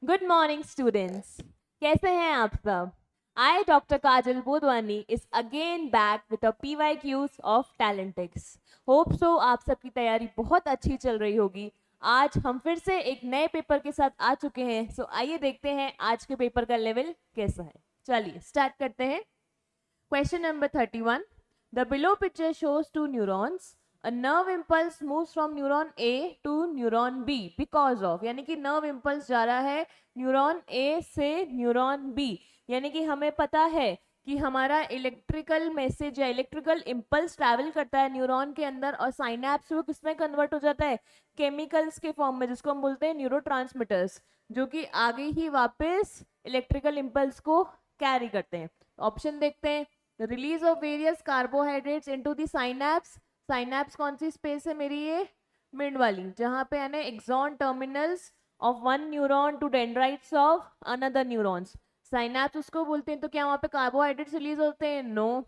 Good morning students, कैसे हैं आप सब? I doctor Kajal Bodhwani is again back with a PYQs of Talentics. Hope so आप सबकी तैयारी बहुत अच्छी चल रही होगी। आज हम फिर से एक नए पेपर के साथ आ चुके हैं। सो आइए देखते हैं आज के पेपर का लेवल कैसा है। चलिए स्टार्ट करते हैं। Question number 31. The below picture shows two neurons. A nerve impulse moves from neuron A to neuron B because of, यानी कि nerve impulse जा रहा है न्यूरॉन A से न्यूरॉन B। यानी कि हमें पता है कि हमारा इलेक्ट्रिकल मैसेज या इलेक्ट्रिकल इम्पल्स ट्रैवल करता है न्यूरॉन के अंदर और साइनैप्स वो किसमें कन्वर्ट हो जाता है? केमिकल्स के फॉर्म में, जिसको हम बोलते हैं न्यूरोट्रांसमिटर्स, जो कि आगे ही वापस इलेक्ट्रिकल इम्पल्स को कैरी करते हैं। ऑप्शन देखते हैं। Release of various carbohydrates into the synapse. Synapse कौन सी स्पेस है मेरी? ये मिड वाली, जहां पे है ना axon terminals of one neuron to dendrites of another neurons. Synapse उसको बोलते हैं। तो क्या वहां पे कार्बोहाइड्रेट्स रिलीज होते हैं? No.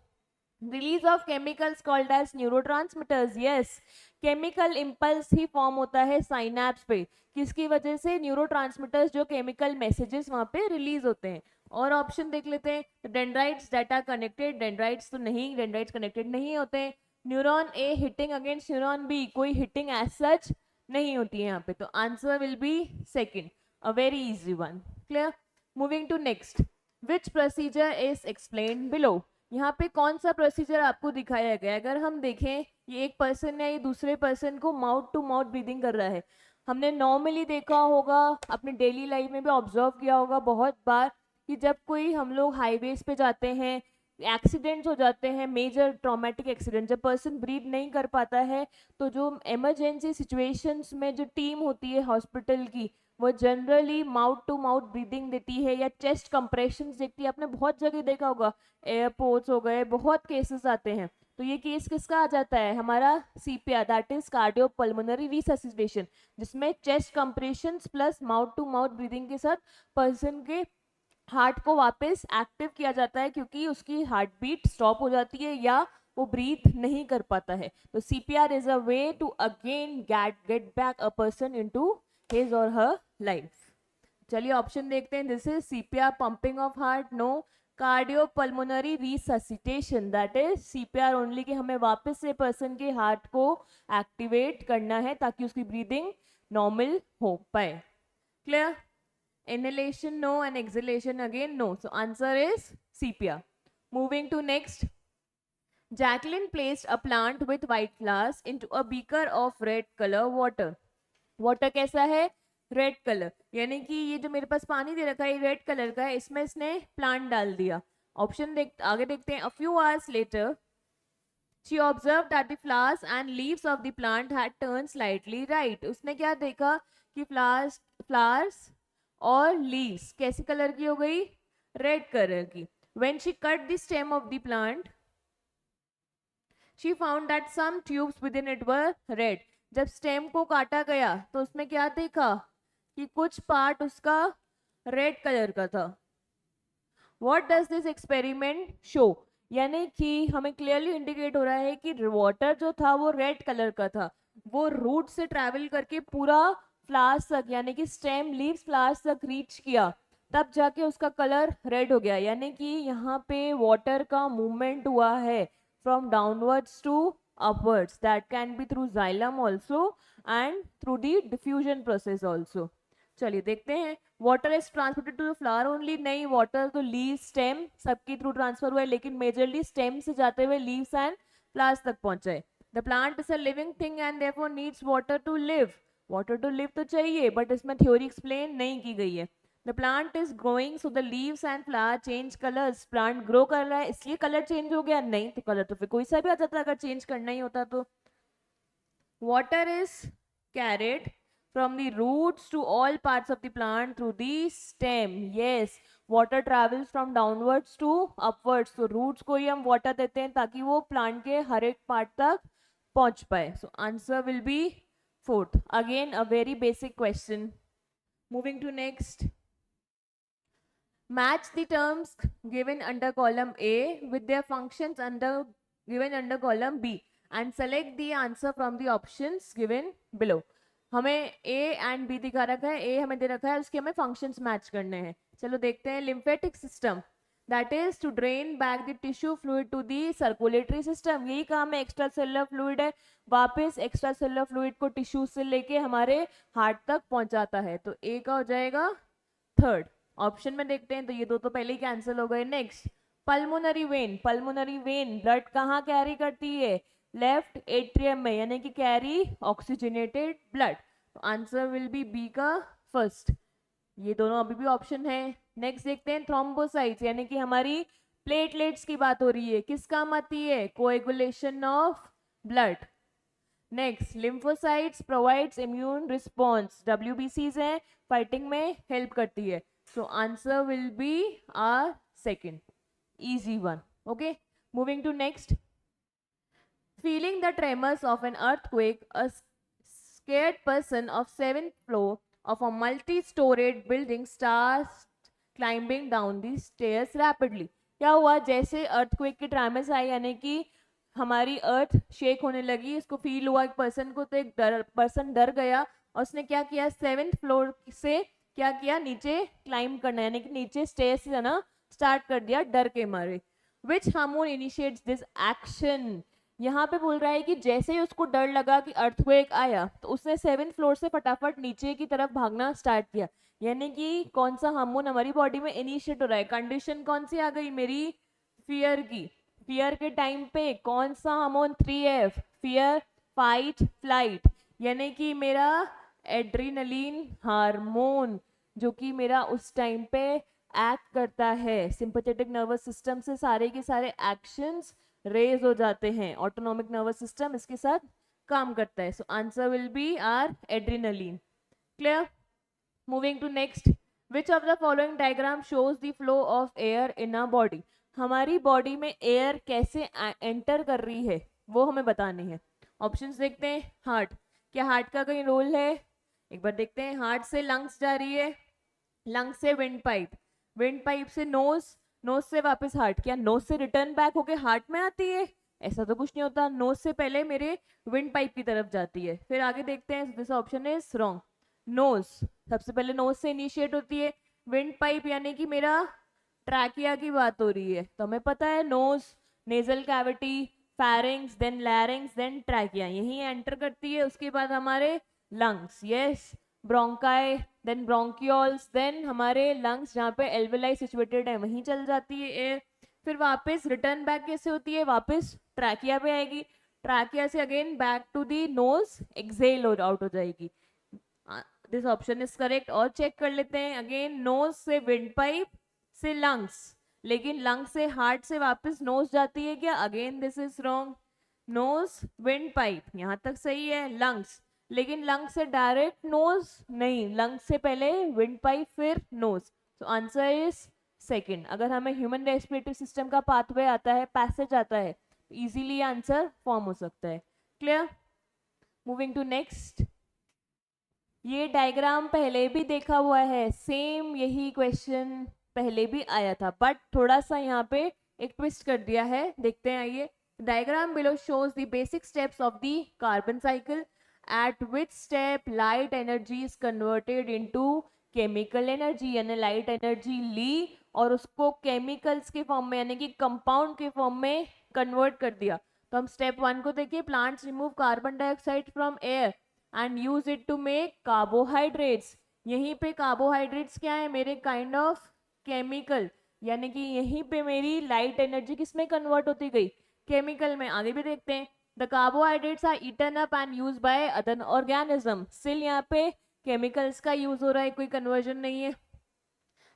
Release of chemicals called as neurotransmitters. Yes, chemical impulse ही फॉर्म होता है साइनैप्स पे। किसकी वजह से? न्यूरोट्रांसमिटर्स, जो केमिकल मैसेजेस वहां पे रिलीज होते हैं। और ऑप्शन देख लेते हैं। Dendrites that are connected, dendrites तो नहीं, डेंड्राइट्स कनेक्टेड नहीं होते। Neuron A hitting against neuron B, कोई हिटिंग एज सच नहीं होती है यहाँ पे। तो answer will be second, a very easy one. Clear? Moving to next. Which procedure is explain below. यहाँ पे कौन सा प्रोसीजर आपको दिखाया गया है? अगर हम देखें, ये एक पर्सन है, ये दूसरे पर्सन को माउथ टू माउथ ब्रीदिंग कर रहा है। हमने नॉर्मली देखा होगा, अपने डेली लाइफ में भी ऑब्जर्व किया होगा बहुत बार, कि जब कोई हम लोग हाईवेज पे जाते हैं, एक्सीडेंट्स हो जाते हैं, मेजर ट्रॉमेटिक एक्सीडेंट, जब पर्सन ब्रीथ नहीं कर पाता है, तो जो इमरजेंसी सिचुएशंस में जो टीम होती है हॉस्पिटल की, वो generally mouth to mouth breathing देती है या चेस्ट कंप्रेशंस देखती है। आपने बहुत जगह देखा होगा, एयरपोर्ट्स हो गए, बहुत केसेस आते हैं। तो ये केस किसका आ जाता है? हमारा CPR, that is cardio pulmonary resuscitation, जिसमें chest compressions plus mouth to mouth breathing के साथ पर्सन के हार्ट को वापस एक्टिव किया जाता है, क्योंकि उसकी हार्ट बीट स्टॉप हो जाती है या वो ब्रीथ नहीं कर पाता है। तो CPR is a way to again get back a person into his or her life. चलिए ऑप्शन देखते हैं। This is CPR pumping of heart, no. Cardio pulmonary resuscitation, that is CPR only, कि हमें वापस से पर्सन के heart को activate करना है ताकि उसकी ब्रीदिंग नॉर्मल हो पाए। Clear? Inhalation, no, and exhalation again, no. So answer is CPR. Moving to next. Jacqueline placed a plant with white flowers into a beaker of red color water. Water कैसा है? Red colour, यानी कि ये जो मेरे पास पानी दे रखा है रेड कलर का है, इसमें इसने प्लांट डाल दिया। ऑप्शन आगे देखते हैं। A few hours later, she observed that the flowers and leaves of the plant had turned slightly right. उसने क्या देखा कि flowers और लीव्स कैसी कलर की हो गई? रेड कलर की। When she cut the stem of the plant, she found that some tubes within it were red. जब स्टेम को काटा गया तो उसमें क्या देखा कि कुछ पार्ट उसका रेड कलर का था। What does this experiment show? यानी कि हमें क्लियरली इंडिकेट हो रहा है कि वाटर जो था वो रेड कलर का था, वो रूट से ट्रैवल करके पूरा फ्लावर्स तक, यानी कि स्टेम लीव्स फ्लावर्स तक रीच किया, तब जाके उसका कलर रेड हो गया। यानी कि यहाँ पे वाटर का मूवमेंट हुआ है from downwards to upwards, that can be through xylem also and through the diffusion process also. चलिए देखते हैं। Water is transported to the flower only, नहीं, वाटर तो लीव स्टेम सबके थ्रू ट्रांसफर हुआ है, लेकिन मेजरली स्टेम से जाते हुए लीव्स एंड फ्लावर्स तक पहुंचे। The plant is a living thing and therefore needs water to live. Water to live तो चाहिए, बट इसमें थ्योरी एक्सप्लेन नहीं की गई है। The plant is growing so the leaves and flower change colours. Plant grow कर रहा है इसलिए कलर चेंज हो गया? नहीं, तो कलर तो फिर कोई सा भी आ जाता अगर चेंज करना ही होता तो। Water is carried from the roots to all parts of the plant through the stem. Yes, water travels from downwards to upwards. So roots को ही हम water देते हैं ताकि वो plant के हर एक part तक पहुंच पाए. So answer will be fourth. Again a very basic question. Moving to next. Match the terms given under column A with their functions given under column B and select the answer from the options given below. हमें A and B दिखा रखा है, ए हमें दे रखा है, उसके हमें functions match करने हैं। चलो देखते हैं। Lymphatic system, that is to drain back the tissue fluid to the circulatory system. यही काम है, एक्स्ट्रा सेलुलर फ्लूइड है, वापस एक्स्ट्रा सेलुलर फ्लूइड को टिश्यू से लेके हमारे हार्ट तक पहुंचाता है। तो ए का हो जाएगा थर्ड ऑप्शन में। देखते हैं, तो ये दो तो पहले ही कैंसिल हो गए। Next, pulmonary vein. Pulmonary vein blood कहाँ कैरी करती है? लेफ्ट एट्रियम में, यानी कि कैरी ऑक्सीजनेटेड ब्लड। तो आंसर विल बी बी का फर्स्ट। ये दोनों अभी भी ऑप्शन है। नेक्स्ट देखते हैं, थ्रोम्बोसाइट्स, यानी कि हमारी प्लेटलेट्स की बात हो रही है, किस काम आती है? Coagulation of blood. Next, lymphocytes provides immune response, डब्ल्यूबीसीज है, फाइटिंग में हेल्प करती है। So answer will be our second, easy one. Okay, moving to next. Feeling the tremors of an earthquake, a scared person of 7th floor of a multi-storied building starts climbing down the stairs rapidly. क्या हुआ? जैसे earthquake के tremors आए, यानी कि हमारी अर्थ shake होने लगी, इसको फील हुआ एक पर्सन को, तो एक पर्सन डर गया और उसने क्या किया? 7th फ्लोर से क्या किया? नीचे क्लाइंब करना, यानी कि नीचे स्टेयर से ना स्टार्ट कर दिया डर के मारे। Which hormone initiates this action? यहाँ पे बोल रहा है कि जैसे ही उसको डर लगा कि अर्थक्वेक आया, तो उसने 7th फ्लोर से फटाफट नीचे की तरफ भागना स्टार्ट किया। यानी कि कौन सा हार्मोन हमारी बॉडी में इनिशिएट हो रहा है? कंडीशन कौन सी आ गई मेरी? फियर की। फियर के टाइम पे कौन सा hormone? 3F, fear fight flight, यानी कि मेरा एड्रीनलिन हार्मोन, जो कि मेरा उस टाइम पे एक्ट करता है। सिंपैथेटिक नर्वस सिस्टम से सारे के सारे एक्शंस रेज हो जाते हैं, ऑटोनॉमिक नर्वस सिस्टम इसके साथ काम करता है। So answer will be are adrenaline. Clear? Moving to next, which of the following diagram shows the flow of air in a body? हमारी बॉडी में एयर कैसे एंटर कर रही है वो हमें बतानी है। ऑप्शंस देखते हैं। हार्ट, क्या हार्ट का कोई रोल है? एक बार देखते हैं। हार्ट से लंग्स जा रही है, लंग्स से विंड पाइप, विंड पाइप से नोज, नोज से वापस हार्ट, क्या नोज से रिटर्न बैक होके हार्ट में आती है? ऐसा तो कुछ नहीं होता, नोज से पहले मेरे विंड पाइप की तरफ जाती है। फिर आगे देखते हैं, this option is wrong. Nose सबसे पहले नोज से इनिशिएट होती है, विंड पाइप यानी कि मेरा ट्रैकिया की बात हो रही है, तो हमें पता है nose, nasal cavity, pharynx, then larynx, then trachea, यही एंटर करती है। उसके बाद हमारे lungs, yes, bronchi, then bronchioles, then हमारे लंग्स जहाँ पे एल्वेलाई सिचुएटेड है वहीं चल जाती है एयर। फिर वापस रिटर्न बैक कैसे होती है? वापस ट्रैकिया पे आएगी, ट्रैकिया से again back to the nose, exhale out हो जाएगी। This option is correct. और चेक कर लेते हैं अगेन, नोज से विंड पाइप से लंग्स, लेकिन लंग्स से हार्ट से वापस नोज जाती है क्या? Again this is wrong. Nose windpipe यहाँ तक सही है, लंग्स, लेकिन लंग्स से डायरेक्ट नोज नहीं, लंग्स से पहले विंड पाइप फिर nose. So answer is second. अगर हमें ह्यूमन रेस्पिरेटरी सिस्टम का पाथवे आता है, पैसेज आता है, तो इजीली आंसर फॉर्म हो सकता है। क्लियर? Moving to next. ये डायग्राम पहले भी देखा हुआ है, सेम यही क्वेश्चन पहले भी आया था, बट थोड़ा सा यहाँ पे एक ट्विस्ट कर दिया है। देखते हैं, आइए। Diagram below shows the basic steps of the carbon cycle, eight which step light energy is converted into chemical energy, यानी लाइट एनर्जी ली और उसको केमिकल्स के फॉर्म में यानी कि कंपाउंड के फॉर्म में कन्वर्ट कर दिया। तो हम स्टेप 1 को देखिए, plants remove carbon dioxide from air and use it to make carbohydrates. यहीं पे कार्बोहाइड्रेट्स क्या है? मेरे काइंड ऑफ केमिकल, यानी कि यहीं पे मेरी लाइट एनर्जी किस में कन्वर्ट होती गई? केमिकल में। आगे भी देखते हैं, the carbohydrates are eaten up and use by other organism. Still यहाँ पे केमिकल्स का यूज हो रहा है, कोई कन्वर्जन नहीं है।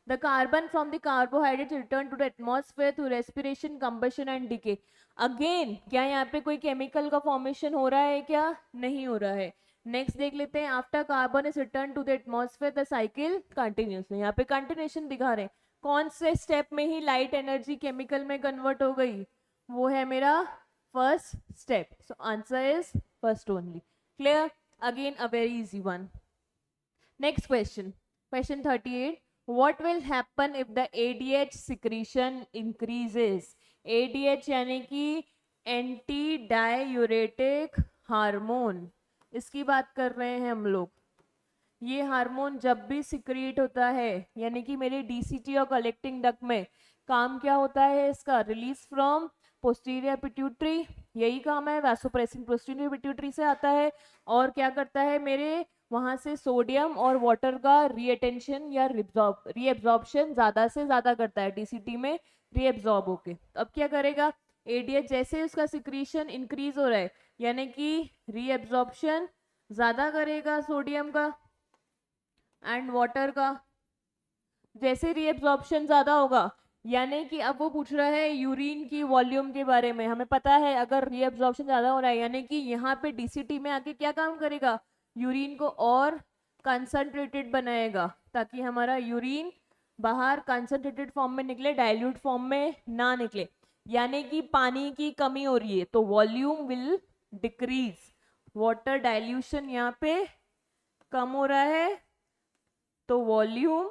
The carbon from the carbohydrates return to the atmosphere through respiration, combustion and decay. Again, क्या यहाँ पे कोई केमिकल का फॉर्मेशन हो रहा है क्या? नहीं हो रहा है। नेक्स्ट देख लेते हैं, after carbon is return to the atmosphere the cycle continues. यहाँ पे कंटिन्यूशन दिखा रहे हैं, कौन से स्टेप में ही लाइट एनर्जी केमिकल में कन्वर्ट हो गई? वो है मेरा first step. So answer is first only. Clear? Again a very easy one. Next question, question 38. What will happen if the ADH secretion increases? ADH यानी कि एंटी डायूरेटिक हार्मोन इसकी बात कर रहे हैं हम लोग। ये हार्मोन जब भी सिक्रीट होता है, यानी कि मेरे डीसीटी और कलेक्टिंग डक्ट में काम क्या होता है इसका, रिलीज फ्रॉम पोस्टीरियर पिट्यूटरी, यही काम है, वैसोप्रेसिन पोस्टीरियर पिट्यूटरी से आता है। और क्या करता है, मेरे वहां से सोडियम और वाटर का रीअटेंशन या रीएब्जॉर्प्शन ज्यादा से ज्यादा करता है, डीसीटी में रीएब्जॉर्ब होके। अब क्या करेगा, एडीएच जैसे उसका सिक्रीशन इंक्रीज हो रहा है, यानी कि रीएब्जॉर्प्शन ज्यादा करेगा सोडियम का एंड वाटर का। जैसे रीएब्जॉर्प्शन ज्यादा होगा, यानी कि अब वो पूछ रहा है यूरिन की वॉल्यूम के बारे में। हमें पता है अगर रीएब्जॉर्प्शन ज्यादा हो रहा है, यानी कि यहाँ पे डीसीटी में आके क्या काम करेगा, यूरिन को और कंसंट्रेटेड बनाएगा, ताकि हमारा यूरिन बाहर कंसंट्रेटेड फॉर्म में निकले, डाइल्यूट फॉर्म में ना निकले। यानी कि पानी की कमी हो रही है तो volume will decrease, water dilution यहाँ पे कम हो रहा है तो वॉल्यूम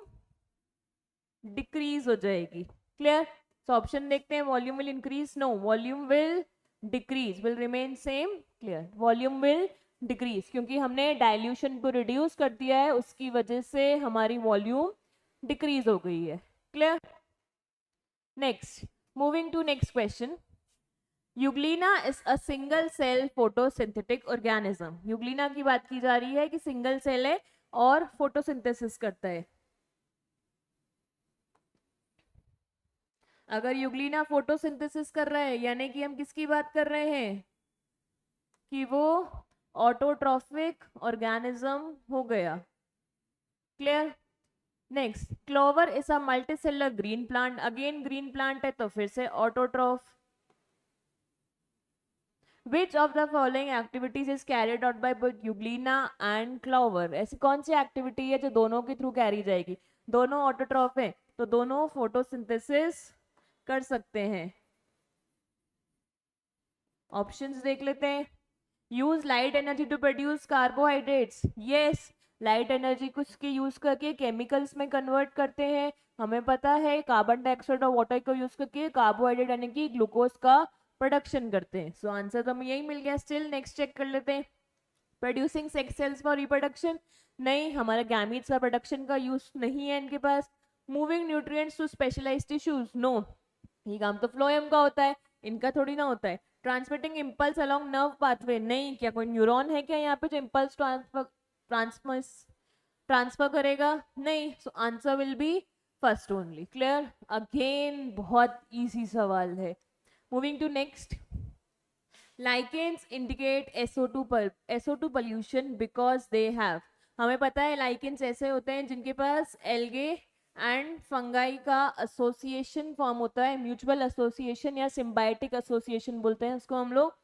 डिक्रीज हो जाएगी। क्लियर? तो ऑप्शन देखते हैं, volume will increase, no, volume will decrease, will remain same. Clear, volume will decrease, क्योंकि हमने डाइल्यूशन को रिड्यूस कर दिया है, उसकी वजह से हमारी वॉल्यूम डिक्रीज हो गई है। Clear? Next, moving to next question. Euglena is a single cell photosynthetic organism. Euglena की बात की जा रही है कि सिंगल सेल है और फोटोसिंथेसिस करता है। अगर यूग्लिना फोटोसिंथेसिस कर रहा है, यानी कि हम किसकी बात कर रहे हैं कि वो ऑटोट्रॉफिक ऑर्गेनिज्म हो गया। Clear? Next, clover is a multicellular green plant. Again green plant है तो फिर से autotroph. Which of the following activities is carried out by both Euglena and clover? ऐसी कौन सी एक्टिविटी है जो दोनों के थ्रू कैरी जाएगी? दोनों ऑटोट्रॉफ है तो दोनों फोटोसिंथेसिस कर सकते हैं। ऑप्शंस देख लेते हैं। Use light energy to produce carbohydrates. Yes, light energy को उसके यूज करके केमिकल्स में कन्वर्ट करते हैं। हमें पता है कार्बन डाइऑक्साइड और वाटर को यूज करके कार्बोहाइड्रेट यानी कि ग्लूकोज का प्रोडक्शन करते हैं। सो आंसर तो हमें यही मिल गया। स्टिल नेक्स्ट चेक कर लेते हैं। Producing sex cells for reproduction, नहीं, हमारा गैमीट्स का प्रोडक्शन का यूज नहीं है इनके पास। Moving nutrients to specialised tissues, no, ये काम तो फ्लोएम का होता है, इनका थोड़ी ना होता है। Transmitting impulse along nerve pathway, नहीं, क्या कोई न्यूरॉन है क्या यहाँ पे जो इम्पल्स ट्रांसफर करेगा? नहीं। So answer will be first only. Clear? Again बहुत इजी सवाल है। Moving to next. Lichens indicate SO2 pollution because they have, हमें पता है लाइकेन्स ऐसे होते हैं जिनके पास एल्गे एंड फंगाई का एसोसिएशन फॉर्म होता है, म्यूचुअल एसोसिएशन या सिम्बायोटिक एसोसिएशन बोलते हैं उसको हम लोग।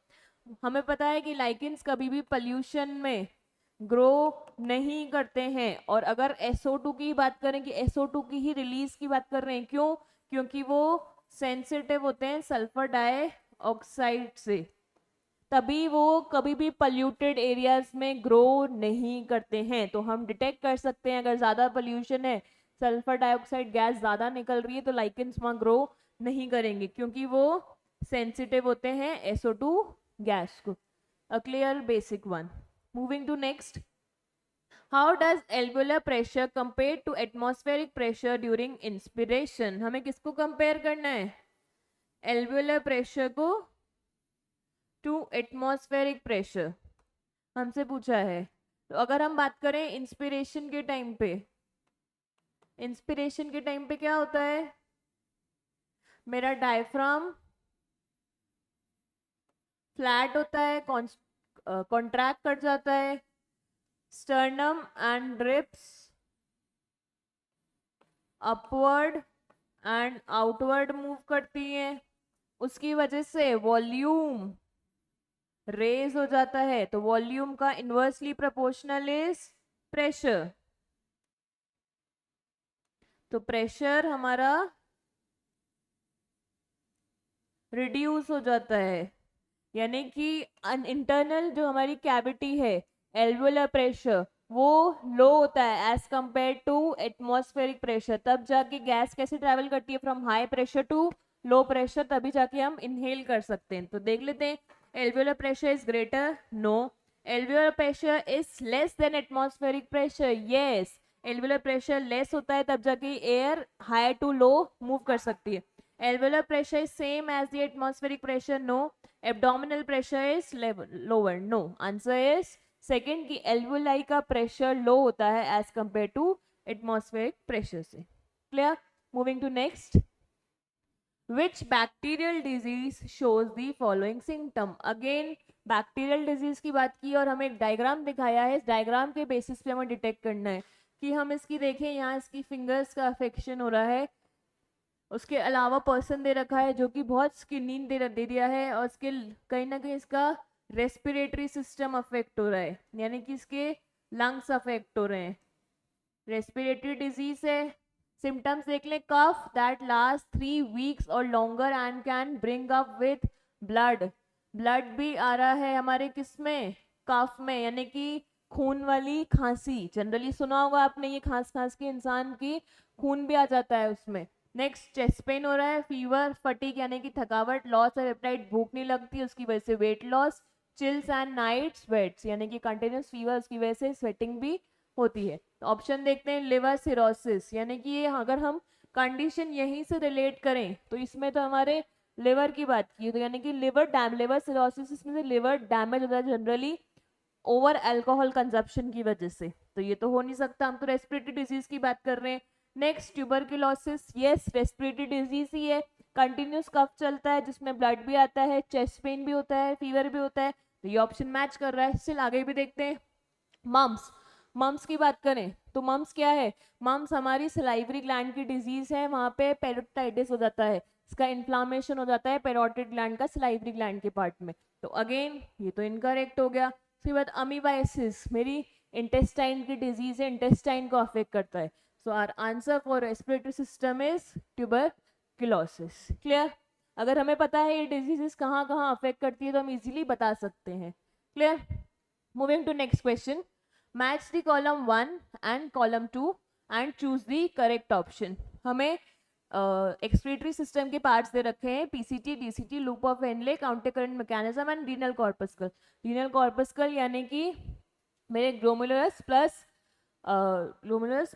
हमें पता है कि लाइकेन्स कभी भी पोल्यूशन में ग्रो नहीं करते हैं। और अगर SO2 की बात करें कि SO2 की ही रिलीज की बात कर रहे हैं, क्यों? क्योंकि वो सेंसिटिव होते हैं सल्फर डाइऑक्साइड से, तभी वो कभी भी पोल्यूटेड एरियाज में ग्रो नहीं करते हैं। तो हम डिटेक्ट कर सकते हैं अगर ज्यादा पोल्यूशन है, सल्फर डाइऑक्साइड गैस ज्यादा निकल रही है, तो लाइकेन्स वहां ग्रो नहीं करेंगे क्योंकि वो सेंसिटिव होते हैं SO2 गैस को। A clear basic one. Moving to next. How does alveolar pressure compare to atmospheric pressure during inspiration? हमें किसको कंपेयर करना है? एल्वुलर प्रेशर को टू एटमॉस्फेरिक प्रेशर हमसे पूछा है। तो अगर हम बात करें इंस्पिरेशन के टाइम पे, इंस्पिरेशन के टाइम पे क्या होता है, मेरा डायफ्राम फ्लैट होता है, कॉन्ट्रैक्ट कर जाता है, sternum and ribs upward and outward move करती हैं, उसकी वजह से वॉल्यूम रेज हो जाता है। तो वॉल्यूम का इनवर्सली प्रोपोर्शनल इज प्रेशर। तो प्रेशर हमारा रिड्यूस हो जाता है, यानी कि इंटरनल जो हमारी कैविटी है, एल्वुलर प्रेशर वो लो होता है as compare to atmospheric pressure. तब जाके गैस कैसे ट्रेवल करती है, from high pressure to low pressure, तभी जाके हम इनहेल कर सकते हैं। तो देख लेते हैं, alveolar pressure is greater, no, alveolar pressure is less than atmospheric pressure, yes. Alveolar pressure less होता है तब जाके air high to low move कर सकती है। Alveolar pressure is same as the atmospheric pressure, no. Abdominal pressure is lower, no. Answer is second की alveoli का pressure low होता है as compare to atmospheric pressure से। Clear? Moving to next. Which bacterial disease shows the following symptom? Again bacterial disease की बात की और हमें एक डायग्राम दिखाया है। इस डायग्राम के बेसिस पे हमें डिटेक्ट करना है कि हम इसकी देखें, यहाँ इसकी फिंगर्स का अफेक्शन हो रहा है, उसके अलावा पर्सन दे रखा है जो कि बहुत स्किनी दे दिया है, और इसके कहीं ना कहीं इसका रेस्पिरेटरी सिस्टम अफेक्ट हो रहा है, यानी कि इसके लंग्स अफेक्ट हो रहे हैं। रेस्पिरेटरी डिजीज है। सिम्टम्स देख लें, कफ दैट लास्ट 3 वीक्स और longer and can bring up with blood. Blood भी आ रहा है हमारे किसमें, कफ में, यानी कि खून वाली खांसी। जनरली सुना होगा आपने, ये खांस खांस के इंसान की खून भी आ जाता है उसमें। नेक्स्ट, चेस्ट पेन हो रहा है, फीवर, फटीग यानी कि थकावट, लॉस ऑफ एपेटाइट, भूख नहीं लगती उसकी वजह से weight loss, chills and night sweats यानी कि कंटिन्यूस फीवर उसकी वजह से स्वेटिंग भी होती है। तो ऑप्शन देखते हैं, लिवर सिरोसिस, यानी कि ये अगर हम कंडीशन यहीं से रिलेट करें तो इसमें तो हमारे लिवर की बात की, तो यानी कि लिवर सिरोसिस, इसमें से लिवर डैमेज होता है जनरली ओवर अल्कोहल कंजप्शन की वजह से, तो ये तो हो नहीं सकता। हम तो रेस्पिरेटरी डिजीज की बात कर रहे हैं। Next, tuberculosis, yes respiratory disease ही है। कंटिन्यूस कफ चलता है जिसमें ब्लड भी आता है, चेस्ट पेन भी होता है, फीवर भी होता है, तो ये ऑप्शन मैच कर रहा है। स्टिल आगे भी देखते हैं। मम्स, मम्स की बात करें तो मम्स क्या है, मम्स हमारी सलाइवरी ग्लैंड की डिजीज है, वहां पे पेरियोडाइटिस हो जाता है, इसका इन्फ्लामेशन हो जाता है पेरोटिड ग्लैंड का सलाइवरी ग्लैंड के पार्ट में, तो अगेन ये तो इनकरेक्ट हो गया। उसके बाद अमीबाइसिस, मेरी इंटेस्टाइन की डिजीज है, इंटेस्टाइन को अफेक्ट करता है, so our answer for respiratory system is tuberculosis. Clear? अगर हमें पता है ये डिजीजेस कहाँ कहाँ अफेक्ट करती है तो हम इजीली बता सकते हैं। Clear? Moving to next question, match the column 1 and column 2 and choose the correct option. हमें एक्सक्रीटरी सिस्टम के पार्ट्स दे रखे हैं, PCT, DCT, loop of Henle, counter current mechanism and renal corpuscle. Renal corpuscle यानी कि मेरे glomerulus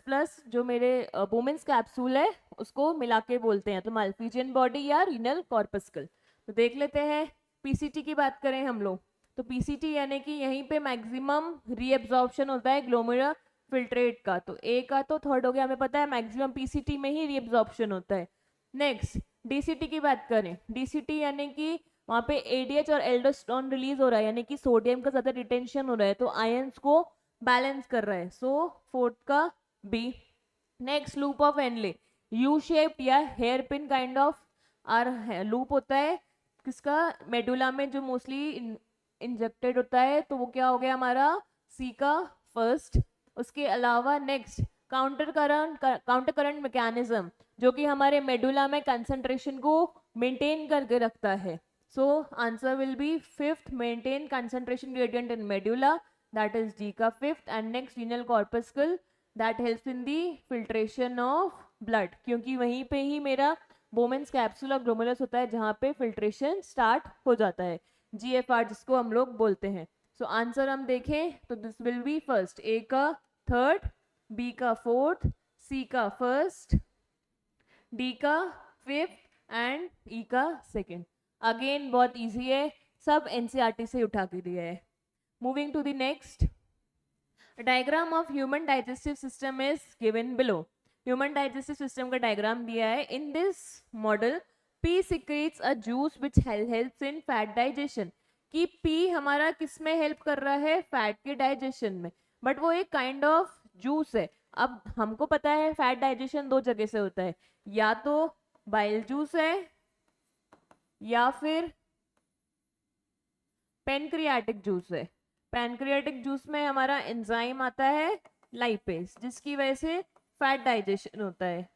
plus जो मेरे बोमेंस कैप्सूल है उसको मिला के बोलते हैं, तो माल्फिजियन बॉडी या रीनल कॉर्पस्कल। तो देख लेते हैं, पीसीटी की बात करें हम लोग तो पीसीटी यानी कि यहीं पे मैक्सिमम रीएब्जॉर्प्शन होता है ग्लोमेरुलर फिल्ट्रेट का, तो ए का तो थर्ड हो गया, हमें पता है मैक्सिमम पीसीटी में ही रीएब्जॉर्प्शन होता है। नेक्स्ट, डीसीटी की बात करें, डीसीटी यानी कि वहाँ पे एडीएच और एल्डोस्टेरोन रिलीज हो रहा है, यानी कि सोडियम का ज्यादा रिटेंशन हो रहा है, तो आयंस को बैलेंस कर रहा है, सो फोर्थ का B. Next, loop of Henle, U shape या hairpin kind of are loop होता है किसका, मेडुला में जो मोस्टली इंजेक्टेड होता है, तो वो क्या हो गया हमारा सी का फर्स्ट। उसके अलावा नेक्स्ट, काउंटर करंट मैकेनिज्म जो कि हमारे मेडुला में कंसंट्रेशन को मेंटेन करके रखता है, so answer will be fifth, maintain concentration gradient in medulla, that is D का fifth. And next, renal corpuscle that helps in the filtration of blood, क्योंकि वहीं पे ही मेरा बोमेंस कैप्सूल और ग्लोमेरुलस होता है जहाँ पे फिल्ट्रेशन स्टार्ट हो जाता है, जीएफआर जिसको हम लोग बोलते हैं। सो आंसर हम देखें तो दिस विल बी फर्स्ट, ए का थर्ड, बी का फोर्थ, सी का फर्स्ट, डी का फिफ्थ एंड ई का सेकेंड। अगेन बहुत इजी है, सब एनसीईआरटी से उठा के दिया है। Moving to the next, diagram of human digestive system is given below. Human digestive system का डायग्राम दिया है। In this model P secretes a juice which helps in fat digestion, कि पी हमारा किस में हेल्प कर रहा है, फैट के डाइजेशन में, बट वो एक काइंड ऑफ जूस है। अब हमको पता है फैट डाइजेशन दो जगह से होता है, या तो बाइल जूस है या फिर पेनक्रियाटिक जूस है। पेनक्रियाटिक जूस में हमारा एंजाइम आता है लाइपेज, जिसकी वजह से फैट डाइजेशन होता है,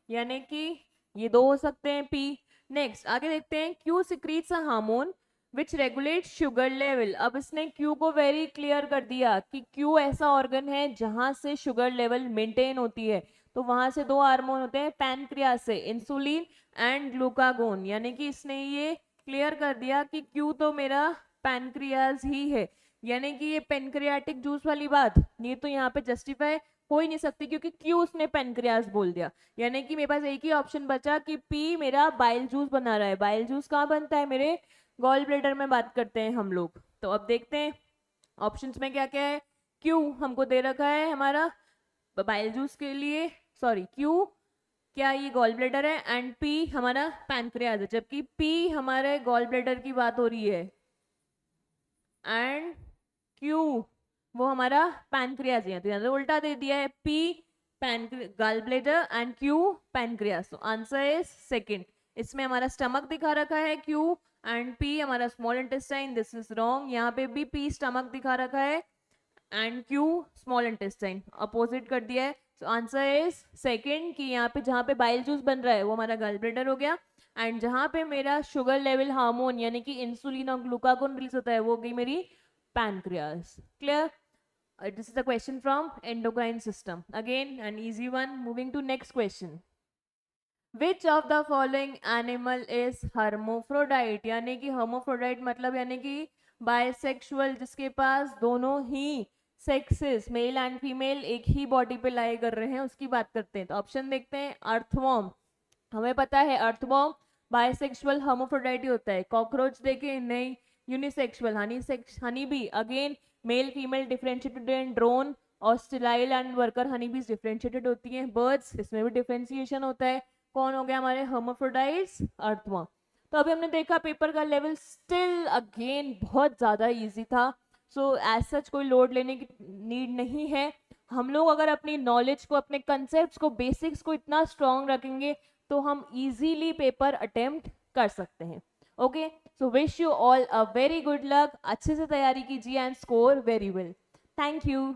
यानी कि ये दो हो सकते हैं पी। नेक्स्ट आगे देखते हैं, Q secretes a hormone which regulate sugar level. अब इसने क्यू को वेरी क्लियर कर दिया कि क्यू ऐसा ऑर्गन है जहां से शुगर लेवल मेंटेन होती है, तो वहां से दो हार्मोन होते हैं पैनक्रियास से, इंसुलिन एंड ग्लूकागोन, यानी कि इसने ये क्लियर कर दिया कि क्यू तो मेरा पैनक्रियाज ही है, यानी कि ये पेनक्रियाटिक जूस वाली बात ये तो यहाँ पे जस्टिफाई हो ही नहीं सकती, क्योंकि क्यू उसने पेनक्रियाज बोल दिया। यानी कि मेरे पास एक ही ऑप्शन बचा कि पी मेरा बाइल जूस बना रहा है। बाइल जूस कहाँ बनता है? मेरे गॉल ब्लैडर में बात करते हैं हम लोग। तो अब देखते हैं ऑप्शंस में क्या क्या है। क्यू हमको दे रखा है हमारा बाइल जूस के लिए, सॉरी क्यू क्या ये गॉल ब्लैडर है, एंड पी हमारा पैनक्रियाज है, जबकि पी हमारे गॉल ब्लैडर की बात हो रही है एंड क्यू वो हमारा पैनक्रियाज है। तो यहाँ तो उल्टा दे दिया है, P gall bladder and Q pancreas. तो आंसर इज सेकंड। इसमें हमारा स्टमक दिखा रखा है क्यू एंड पी हमारा small intestine, this is wrong. यहाँ पे भी पी स्टमक दिखा रखा है and Q small intestine, opposite कर दिया है। सो आंसर इज सेकंड कि यहाँ पे जहाँ पे बाइल जूस बन रहा है वो हमारा गॉल ब्लैडर हो गया, एंड जहाँ पे मेरा शुगर लेवल हार्मोन यानी कि इंसुलिन और ग्लूकागोन रिलीज होता है वो हो गई मेरी pancreas. Clear? This is a question from endocrine system. Again, an easy one. Moving to next question. Which of the following animal is hermaphrodite? यानी कि hermaphrodite मतलब यानी कि बायसेक्सुअल, जिसके पास दोनों ही सेक्सेस मेल एंड फीमेल एक ही बॉडी पे लाई कर रहे हैं, उसकी बात करते हैं। तो ऑप्शन देखते हैं। अर्थवॉर्म, हमें पता है अर्थवॉर्म बायसेक्सुअल hermaphrodite होता है। कॉकरोच देखे नहीं, यूनिसेक्सुअल। हनी भी again male female differentiated and drone और स्टिलाइल एंड वर्कर हनी बीज डिफरेंशिएटेड होती हैं। बर्ड्स इसमें भी डिफरेंशिएशन होता है। कौन हो गया हमारे hermaphrodites? अर्थवॉर्म। तो अभी हमने देखा पेपर का लेवल स्टिल अगेन बहुत ज़्यादा इजी था, सो एज सच कोई लोड लेने की नीड नहीं है। हम लोग अगर अपनी नॉलेज को, अपने कंसेप्ट को, बेसिक्स को इतना स्ट्रॉन्ग रखेंगे तो हम इजीली पेपर अटेम्प्ट कर सकते हैं। Okay, so wish you all a very good luck. अच्छे से तैयारी कीजिए and score very well. Thank you.